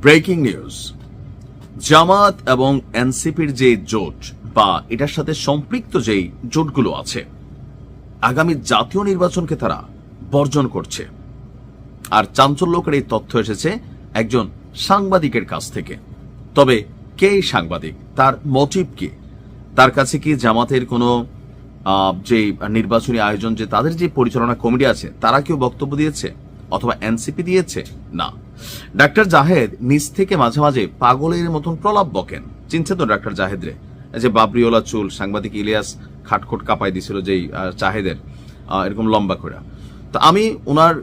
Breaking news, জামাত এবং এনসিপির যে জোট বা এটার সাথে সম্পৃক্ত যেই জোটগুলো আছে আগামী জাতীয় নির্বাচনকে তারা বর্জন করছে। আর চাঞ্চল্যকর এই তথ্য এসেছে একজন সাংবাদিকের কাছ থেকে। তবে কে এই সাংবাদিক, তার মোটিভ কি, তার কাছে কি জামাতের কোনো যে নির্বাচনী আয়োজন যে তাদের যে পরিচালনা কমিটি আছে তারা কেউ বক্তব্য দিয়েছে অথবা এনসিপি দিয়েছে? না। ডাক্তার জাহেদ নিজ থেকে মাঝে মাঝে পাগলের মতন প্রলাপ বকেন। চিনছে তো ডাক্তার জাহেদ রে, যে বাবরিওলা চুল, সাংবাদিক ইলিয়াস খাটখোট কাঁপাই দিছিল যেই জাহেদের এরকম লম্বা করে। তো আমি ওনার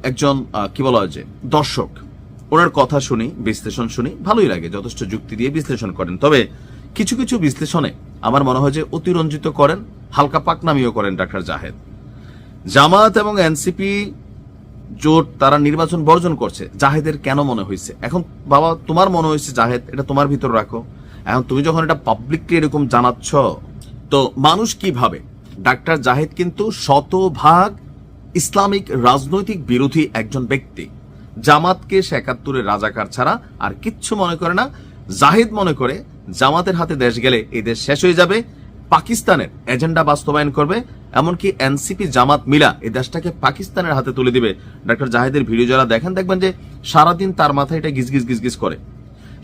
একজন কি বলা হয় যে দর্শক, ওনার কথা শুনি, বিশ্লেষণ শুনি, ভালোই লাগে, যথেষ্ট যুক্তি দিয়ে বিশ্লেষণ করেন। তবে কিছু কিছু বিশ্লেষণে আমার মনে হয় যে অতিরঞ্জিত করেন, হালকা পাকনামিও করেন ডাক্তার জাহেদ। জামাত এবং এনসিপি জোট তারা নির্বাচন বর্জন করছে, জাহেদের কেন মনে হয়েছে? এখন বাবা তোমার মনে হয়েছে জাহেদ, এটা তোমার ভিতর রাখো। এখন তুমি যখন এটা পাবলিকলি এরকম জানাচ্ছ, তো মানুষ কি ভাবে? ডাক্তার জাহেদ কিন্তু শতভাগ ইসলামিক রাজনৈতিক বিরোধী একজন ব্যক্তি। জামাতকে ৭১-এর রাজাকার ছাড়া আর কিচ্ছু মনে করে না। জাহেদ মনে করে জামাতের হাতে দেশ গেলে এই দেশ শেষ হয়ে যাবে, পাকিস্তানের এজেন্ডা বাস্তবায়ন করবে, এমনকি এনসিপি জামাত মিলা এই দেশটাকে পাকিস্তানের হাতে তুলে দিবে। ডাক্তার জাহেদের ভিডিও যারা দেখেন দেখবেন যে সারাদিন তার মাথায় এটা গিজগিজ গিজগিজ করে।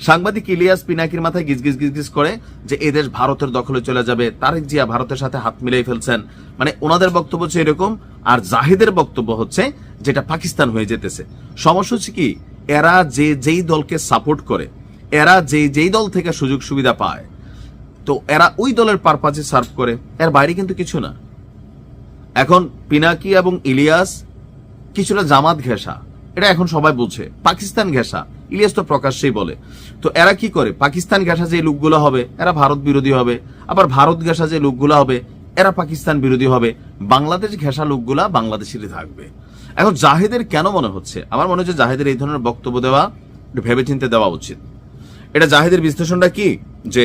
সাংবাদিক ইলিয়াস পিনাকির মাথায় গিজগিজ গিজগিজ করে যে এদেশ ভারতের দখলে চলে যাবে, তারেক জিয়া ভারতের সাথে হাত মিলাই ফেলছেন। মানে ওনাদের বক্তব্য হচ্ছে এরকম, আর জাহিদের বক্তব্য হচ্ছে যেটা পাকিস্তান হয়ে যেতেছে। সমস্যা হচ্ছে কি, এরা যেই দলকে সাপোর্ট করে, এরা যেই দল থেকে সুযোগ সুবিধা পায়, তো এরা ওই দলের পারপাজে সার্ভ করে, এর বাইরে কিন্তু কিছু না। এখন পিনাকি এবং ইলিয়াস কিছুটা জামাত ঘেঁষা, এটা এখন সবাই বুঝে। পাকিস্তান ঘেঁষা ইলিয়াস তো প্রকাশ্যেই বলে। তো এরা কি করে, পাকিস্তান ঘেঁষা যে লোকগুলো হবে এরা ভারত বিরোধী হবে, আবার ভারত ঘেঁষা যে লোকগুলো হবে এরা পাকিস্তান বিরোধী হবে, বাংলাদেশ ঘেঁষা লোকগুলা বাংলাদেশেরই থাকবে। এখন জাহেদের কেন মনে হচ্ছে, আমার মনে হচ্ছে জাহেদের এই ধরনের বক্তব্য দেওয়া একটু ভেবেচিন্তে দেওয়া উচিত। এটা জাহেদের বিশ্লেষণটা কি, যে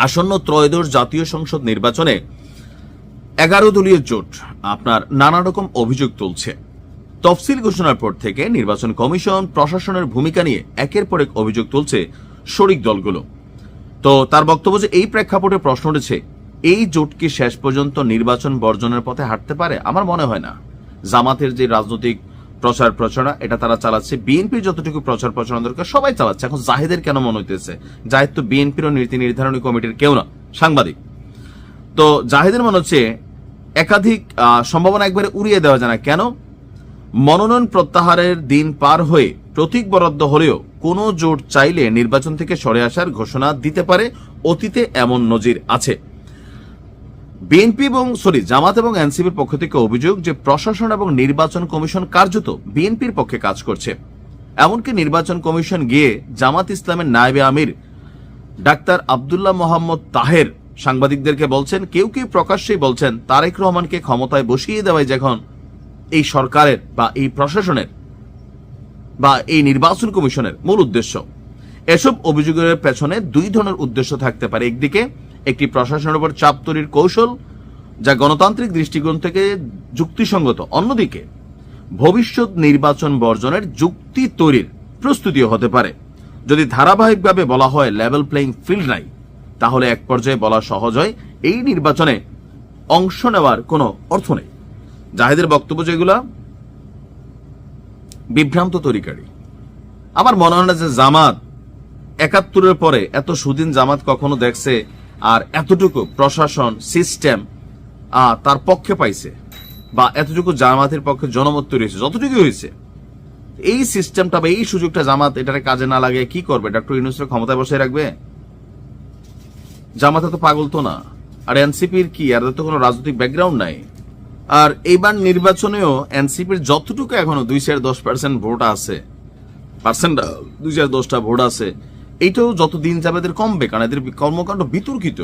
আসন্ন ত্রয়োদশ জাতীয় সংসদ নির্বাচনে 11 দলীয় জোট আপনার নানা রকম অভিযোগ তুলছে। তফসিল ঘোষণার পর থেকে নির্বাচন কমিশন প্রশাসনের ভূমিকা নিয়ে একের পর এক অভিযোগ তুলছে শরিক দলগুলো। তো তার বক্তব্য যে এই প্রেক্ষাপটে প্রশ্ন উঠেছে, এই জোট কি শেষ পর্যন্ত নির্বাচন বর্জনের পথে হাঁটতে পারে? আমার মনে হয় না। জামাতের যে রাজনৈতিক প্রচার প্রচারণা এটা তারা চালাচ্ছে, বিএনপির যতটুকু প্রচার প্রচারণা দরকার সবাই চালাচ্ছে। এখন জাহেদের কেন মনে হইতেছে? জাহেদ তো বিএনপির নীতি নির্ধারণী কমিটির কেউ না, সাংবাদিক। তো জাহেদের মনে হচ্ছে একাধিক সম্ভাবনা একবারে উড়িয়ে দেওয়া যায় না। কেন? মনোনয়ন প্রত্যাহারের দিন পার হয়ে প্রতীক বরাদ্দ হলেও কোন জোট চাইলে নির্বাচন থেকে সরে আসার ঘোষণা দিতে পারে, অতীতে এমন নজির আছে। বিএনপি এবং জামাত এবং এনসিপির পক্ষ থেকে অভিযোগ যে প্রশাসন এবং নির্বাচন কমিশন কার্যত বিএনপির পক্ষে কাজ করছে। এমনকি নির্বাচন কমিশন গিয়ে জামাত ইসলামের নায়েবে আমির ডাক্তার আব্দুল্লাহ মোহাম্মদ তাহের সাংবাদিকদেরকে বলছেন, কেউ কেউ প্রকাশ্যেই বলছেন তারেক রহমানকে ক্ষমতায় বসিয়ে দেওয়াই যখন এই সরকারের বা এই প্রশাসনের বা এই নির্বাচন কমিশনের মূল উদ্দেশ্য। এসব অভিযোগের পেছনে দুই ধরনের উদ্দেশ্য থাকতে পারে। একদিকে একটি প্রশাসনের উপর চাপ তৈরির কৌশল যা গণতান্ত্রিক দৃষ্টিকোণ থেকে যুক্তিসঙ্গত, অন্যদিকে ভবিষ্যৎ নির্বাচন বর্জনের যুক্তি তৈরির প্রস্তুতিও হতে পারে। যদি ধারাবাহিকভাবে বলা হয় লেভেল প্লেইং ফিল্ড নাই, তাহলে এক পর্যায়ে বলা সহজ হয় এই নির্বাচনে অংশ নেওয়ার কোনো অর্থ নেই। জাহেদের বক্তব্য যেগুলা বিভ্রান্ত তরিকারী। আমার মনে হয় না যে জামাত ৭১-এর পরে এত সুদিন জামাত কখনো দেখছে, আর এতটুকু প্রশাসন সিস্টেম তার পক্ষে পাইছে, বা এতটুকু জামাতের পক্ষে জনমত তৈরি হয়েছে যতটুকু হয়েছে। এই সিস্টেমটা বা এই সুযোগটা জামাত এটার কাজে না লাগে কি করবে? ডক্টর ইউনূসের ক্ষমতায় বসে রাখবে? জামাত তো পাগল তো না। আর এনসিপির কি, আর তো কোনো রাজনৈতিক ব্যাকগ্রাউন্ড নাই। আর এইবার নির্বাচনেও এনসিপির যতটুকু এখনো 2-10% ভোট আছে, 2-10টা ভোট আছে, এইটাও যত দিন যাবে এদের কমবে, কারণ এদের কর্মকাণ্ড বিতর্কিত।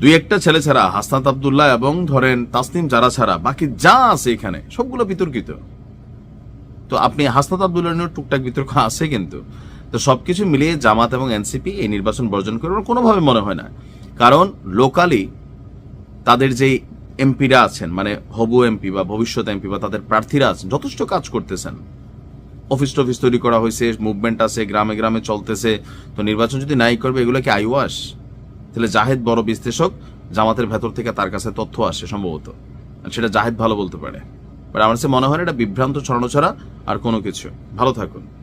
দুই একটা ছেলে ছাড়া, হাসনাত আব্দুল্লাহ এবং ধরেন তাসনিম যারা ছাড়া বাকি যা আছে এখানে সবগুলো বিতর্কিত। তো আপনি হাসনাত আব্দুল্লাহ নিয়ে টুকটাক বিতর্ক আছে, কিন্তু তো সবকিছু মিলিয়ে জামাত এবং এনসিপি এই নির্বাচন বর্জন করবে কোনোভাবে মনে হয় না। কারণ লোকালি তাদের যে এমপিরা আছেন, মানে হবু এমপি বা ভবিষ্যৎ এমপি বা তাদের প্রার্থীরা আছেন, যথেষ্ট কাজ করতেছেন। অফিস টফিস তৈরি করা হয়েছে, মুভমেন্ট আছে, গ্রামে গ্রামে চলতেছে, তো নির্বাচন যদি নাই করবে এগুলো কি আইওয়াস? তাহলে জাহেদ বড় বিশ্লেষক, জামাতের ভেতর থেকে তার কাছে তথ্য আসে সম্ভবত, সেটা জাহেদ ভালো বলতে পারে। বাট আমার কাছে মনে হয় না এটা বিভ্রান্ত ছড়ানো ছাড়া আর কোনো কিছু। ভালো থাকুন।